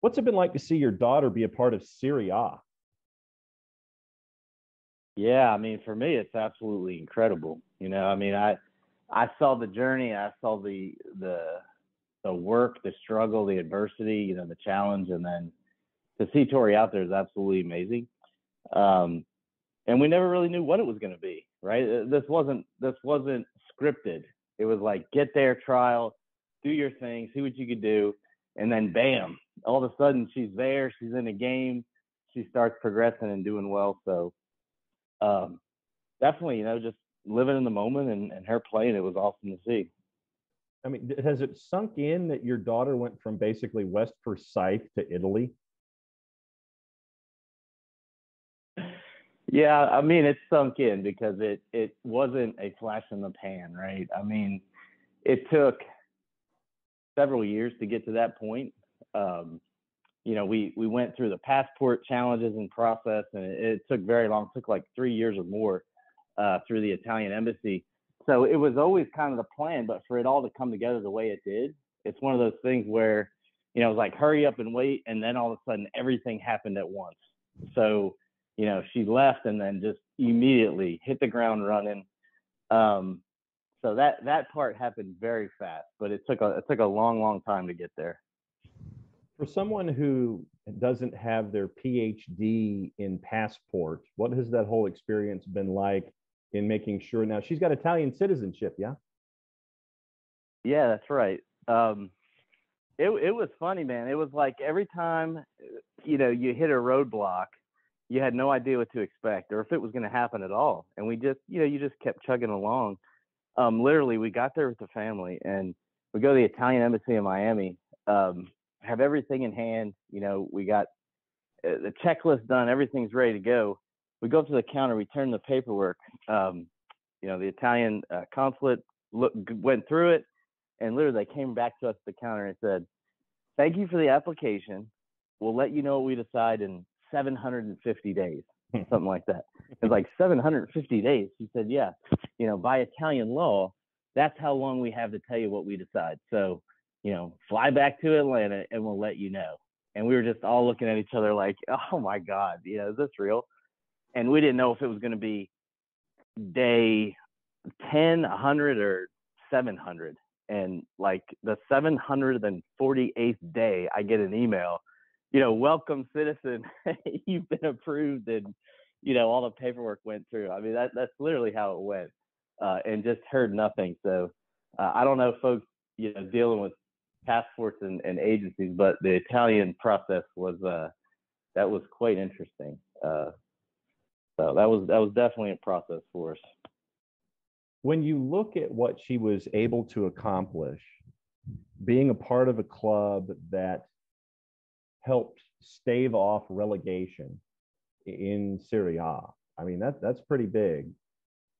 What's it been like to see your daughter be a part of Serie A? Yeah, I mean, for me, it's absolutely incredible. I mean, I saw the journey, I saw the work, the struggle, the adversity, the challenge, and then to see Tori out there is absolutely amazing. Um, and we never really knew what it was going to be, right? This wasn't scripted. It was like get there, trial, do your thing, see what you could do, and then bam, all of a sudden she's there, she's in a game, she starts progressing and doing well. So um, definitely, just living in the moment and her playing, it was awesome to see. I mean, has it sunk in that your daughter went from basically West Forsyth to Italy? Yeah, I mean, it's sunk in because it wasn't a flash in the pan, right? I mean, it took several years to get to that point. Um, we went through the passport challenges and process, and it took very long. It took like 3 years or more through the Italian embassy. So it was always kind of the plan, but for it all to come together the way it did, it's one of those things where, it was like hurry up and wait, and then all of a sudden everything happened at once. So, she left and then just immediately hit the ground running. Um, so that part happened very fast, but it took a long, long time to get there. For someone who doesn't have their PhD in passport, what has that whole experience been like in making sure now she's got Italian citizenship? Yeah. Yeah, that's right. It was funny, man. It was like every time you hit a roadblock, you had no idea what to expect or if it was going to happen at all. And we just you just kept chugging along. Literally, we got there with the family, and we go to the Italian embassy in Miami. Have everything in hand. We got the checklist done. Everything's ready to go. We go up to the counter. We turn the paperwork. The Italian consulate went through it, and literally they came back to us at the counter and said, "Thank you for the application. We'll let you know what we decide in 750 days," something like that. It's like 750 days. He said, "Yeah, by Italian law, that's how long we have to tell you what we decide. So, fly back to Atlanta and we'll let you know." And we were just all looking at each other like, "Oh my God, is this real?" And we didn't know if it was going to be day 10, 100, or 700. And like the 748th day, I get an email, "Welcome, citizen. You've been approved." And, all the paperwork went through. I mean, that's literally how it went, and just heard nothing. So I don't know, folks, dealing with passports and agencies, but the Italian process was that was quite interesting. So that was definitely a process for us. When you look at what she was able to accomplish, being a part of a club that helped stave off relegation in Serie A, I mean, that's pretty big.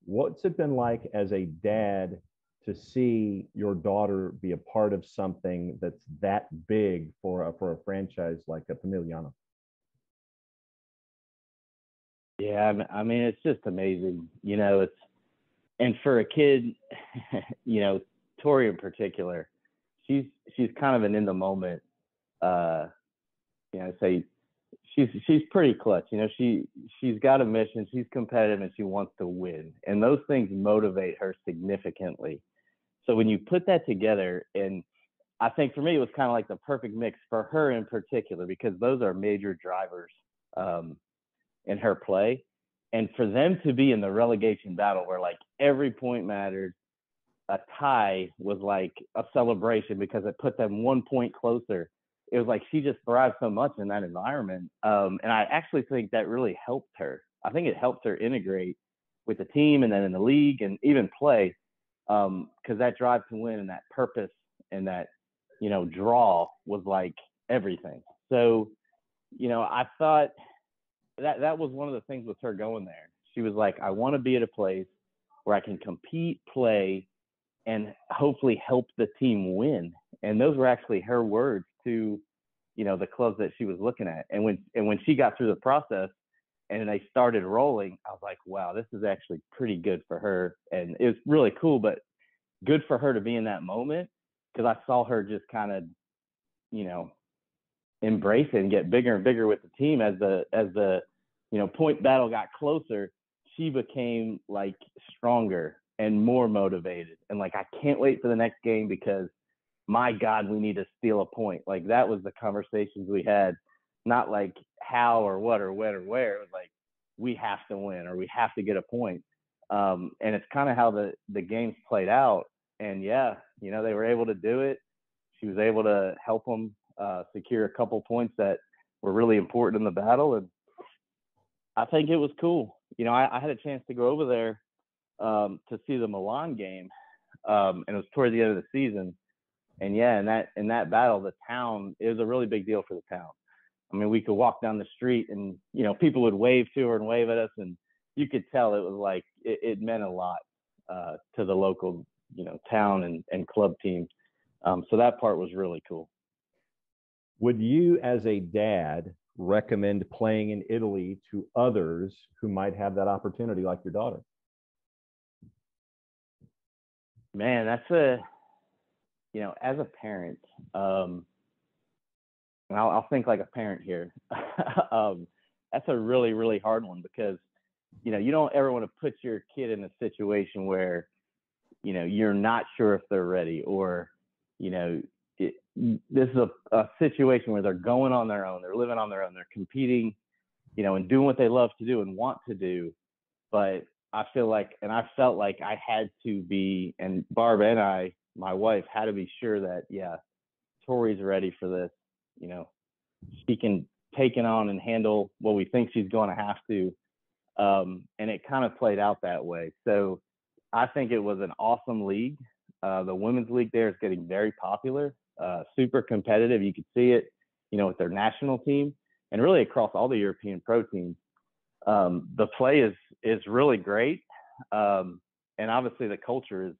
What's it been like as a dad to see your daughter be a part of something that's that big for a franchise like a Familiano? Yeah, I mean, it's just amazing. It's and for a kid, you know, Tori in particular, she's kind of an in the moment. Uh, say she's pretty clutch. She's got a mission. She's competitive and she wants to win, and those things motivate her significantly. So when you put that together, and I think for me it was kind of like the perfect mix for her in particular because those are major drivers um, in her play, and for them to be in the relegation battle where like every point mattered, a tie was like a celebration because it put them 1 point closer. It was like she just thrived so much in that environment. And I actually think that really helped her. I think it helped her integrate with the team and then in the league and even play because that drive to win and that purpose and that, draw was like everything. So, I thought that was one of the things with her going there. She was like, I want to be at a place where I can compete, play, and hopefully help the team win. And those were actually her words to, the clubs that she was looking at. And when she got through the process and they started rolling, I was like, wow, this is actually pretty good for her. And it was really cool, but good for her to be in that moment because I saw her just kind of, you know, embrace it and get bigger and bigger with the team as the point battle got closer. She became like stronger and more motivated, and like, I can't wait for the next game because my God, we need to steal a point. Like, that was the conversations we had, not like how or what or when or where. It was like, we have to win or we have to get a point. And it's kind of how the games played out. And yeah, they were able to do it. She was able to help them secure a couple points that were really important in the battle. And I think it was cool. I had a chance to go over there to see the Milan game. And it was toward the end of the season. And yeah, in that battle, the town, it was a really big deal for the town. I mean, we could walk down the street and, people would wave to her and wave at us. And you could tell it was like, it meant a lot to the local, town and club team. So that part was really cool. Would you, as a dad, recommend playing in Italy to others who might have that opportunity, like your daughter? Man, that's as a parent, and I'll think like a parent here. That's a really, really hard one because, you don't ever want to put your kid in a situation where, you're not sure if they're ready, or, this is a situation where they're going on their own, they're living on their own, they're competing, and doing what they love to do and want to do. But I felt like I had to be, and Barb and my wife, had to be sure that, yeah, Tori's ready for this. She can take it on and handle what we think she's going to have to. And it kind of played out that way. So I think it was an awesome league. The women's league there is getting very popular, super competitive. You could see it, with their national team and really across all the European pro teams. The play is really great. And obviously the culture is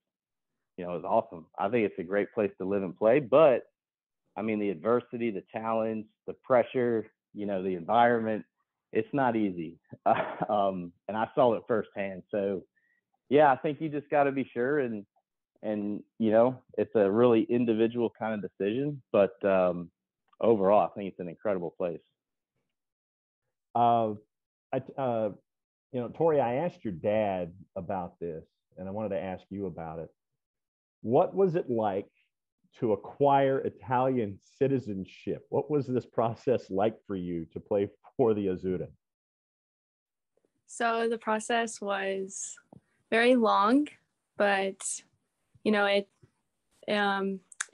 awesome. I think it's a great place to live and play, but I mean, the adversity, the challenge, the pressure, the environment, it's not easy. And I saw it firsthand. So yeah, I think you just got to be sure. And it's a really individual kind of decision, but overall, I think it's an incredible place. Tori, I asked your dad about this, and I wanted to ask you about it. What was it like to acquire Italian citizenship? What was this process like for you to play for the Azzurre? So the process was very long, but it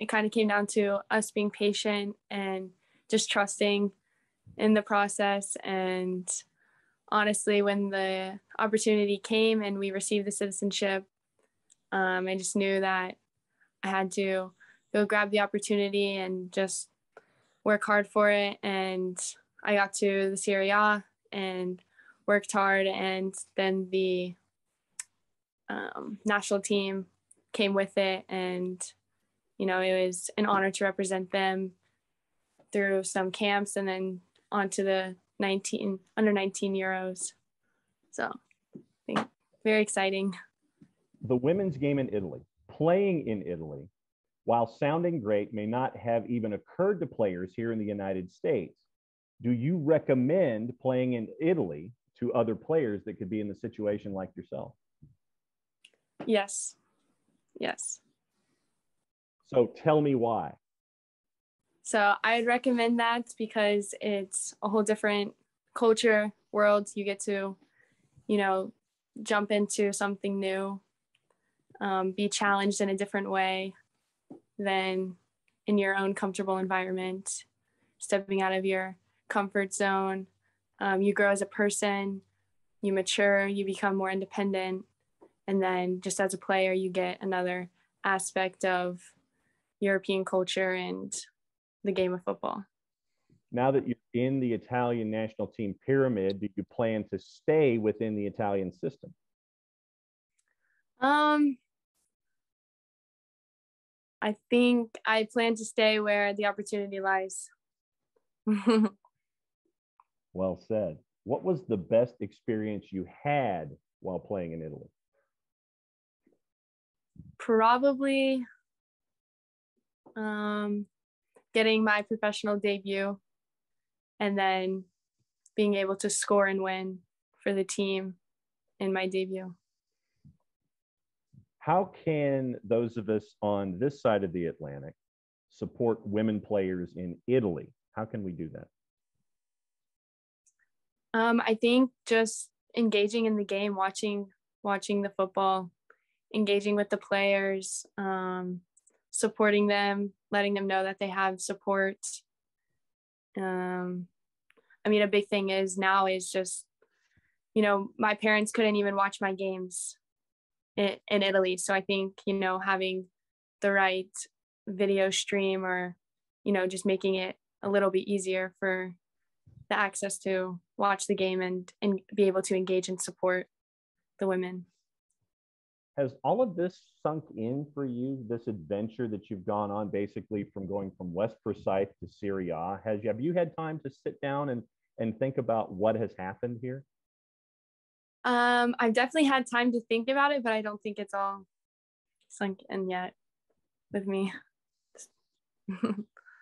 kind of came down to us being patient and just trusting in the process. And honestly, when the opportunity came and we received the citizenship, I just knew that I had to go grab the opportunity and just work hard for it. And I got to the Serie A and worked hard. And then the national team came with it. And, it was an honor to represent them through some camps and then onto the under 19 Euros. So I think very exciting. The women's game in Italy, playing in Italy, while sounding great, may not have even occurred to players here in the United States. Do you recommend playing in Italy to other players that could be in the situation like yourself? Yes. So tell me why. So I'd recommend that because it's a whole different culture, world. You get to, jump into something new, be challenged in a different way than in your own comfortable environment, stepping out of your comfort zone. You grow as a person, you mature, you become more independent. And then just as a player, you get another aspect of European culture and the game of football. Now that you're in the Italian national team pyramid, do you plan to stay within the Italian system? I think I plan to stay where the opportunity lies. Well said. What was the best experience you had while playing in Italy? Probably getting my professional debut and then being able to score and win for the team in my debut. How can those of us on this side of the Atlantic support women players in Italy? How can we do that? I think just engaging in the game, watching the football, engaging with the players, supporting them, letting them know that they have support. I mean, a big thing is now is just, you know, my parents couldn't even watch my games in Italy. So I think, you know, having the right video stream, or, you know, just making it a little bit easier for the access to watch the game and be able to engage and support the women. Has all of this sunk in for you, this adventure that you've gone on, basically from going from West Forsyth to Serie A? Have you had time to sit down and think about what has happened here? I've definitely had time to think about it, but I don't think it's all sunk in yet with me.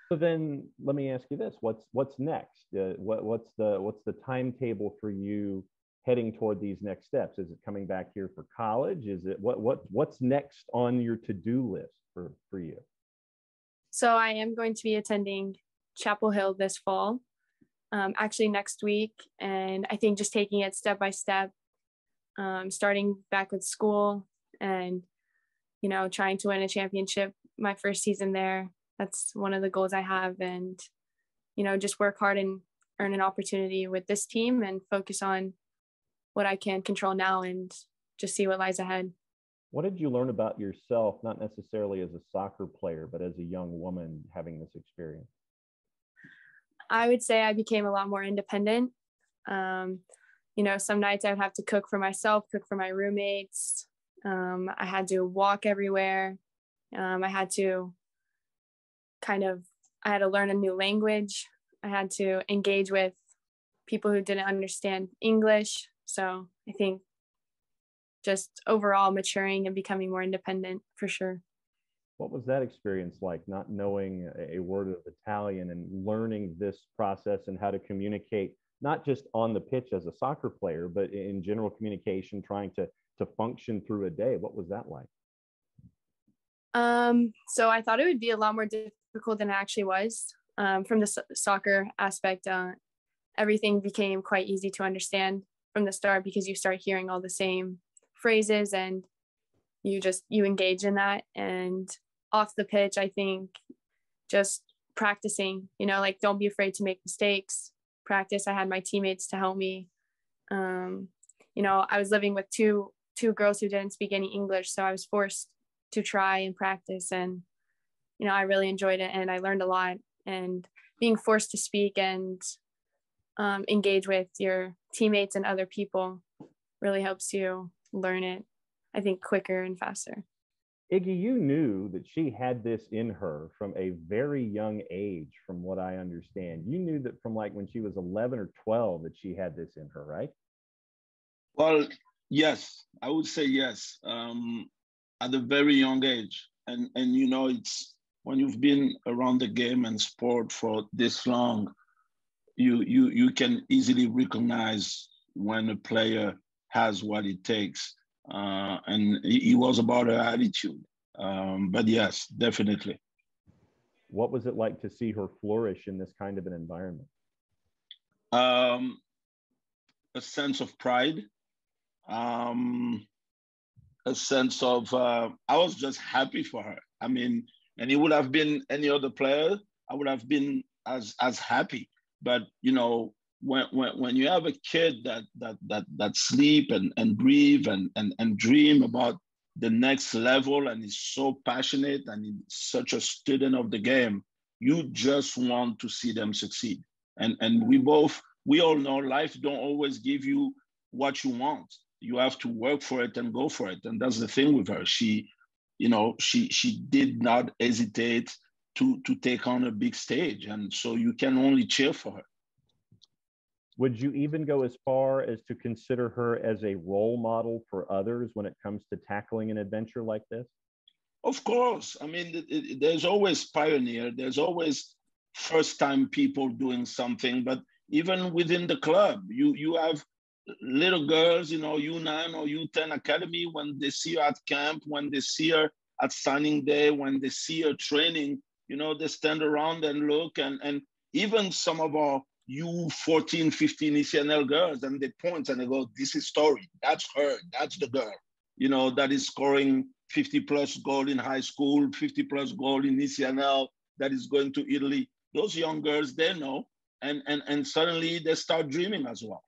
So then let me ask you this: what's next? What's the timetable for you heading toward these next steps? Is it coming back here for college? Is it what's next on your to-do list for you? So I am going to be attending Chapel Hill this fall, actually next week, and I think just taking it step by step, starting back with school, and, you know, trying to win a championship my first season there. That's one of the goals I have, and, you know, just work hard and earn an opportunity with this team and focus on what I can control now and just see what lies ahead. What did you learn about yourself, not necessarily as a soccer player, but as a young woman having this experience? I would say I became a lot more independent. You know, some nights I would have to cook for myself, cook for my roommates. I had to walk everywhere. I had to learn a new language. I had to engage with people who didn't understand English. So I think just overall maturing and becoming more independent for sure. What was that experience like, not knowing a word of Italian and learning this process and how to communicate, not just on the pitch as a soccer player, but in general communication, trying to function through a day? What was that like? So I thought it would be a lot more difficult than it actually was. From the soccer aspect, everything became quite easy to understand from the start because you start hearing all the same phrases and you engage in that. And off the pitch, I think just practicing, you know, like, don't be afraid to make mistakes. Practice. I had my teammates to help me. You know, I was living with two girls who didn't speak any English, so I was forced to try and practice, and, you know, I really enjoyed it and I learned a lot. And being forced to speak and engage with your teammates and other people really helps you learn it, I think, quicker and faster. Iggy, you knew that she had this in her from a very young age, from what I understand. You knew that from like when she was 11 or 12 that she had this in her, right? Well, yes, I would say yes. At a very young age. And you know, it's when you've been around the game and sport for this long, you can easily recognize when a player has what it takes. And it was about her attitude. But yes, definitely. What was it like to see her flourish in this kind of an environment? A sense of pride. A sense of, I was just happy for her. I mean, and it would have been any other player, I would have been as happy. But, you know, when you have a kid that sleep and breathe and dream about the next level and is so passionate and is such a student of the game, you just want to see them succeed. And we all know life don't always give you what you want. You have to work for it and go for it. And that's the thing with her. She did not hesitate to take on a big stage. And so you can only cheer for her. Would you even go as far as to consider her as a role model for others when it comes to tackling an adventure like this? Of course. I mean, there's always pioneer. There's always first time people doing something, but even within the club, you have little girls, you know, U9 or U10 academy, when they see her at camp, when they see her at signing day, when they see her training, you know, they stand around and look, and even some of our U14, 15 ECNL girls, and they point and they go, this is Tori, that's her, that's the girl, you know, that is scoring 50 plus goal in high school, 50 plus goal in ECNL, that is going to Italy. Those young girls, they know, and suddenly they start dreaming as well.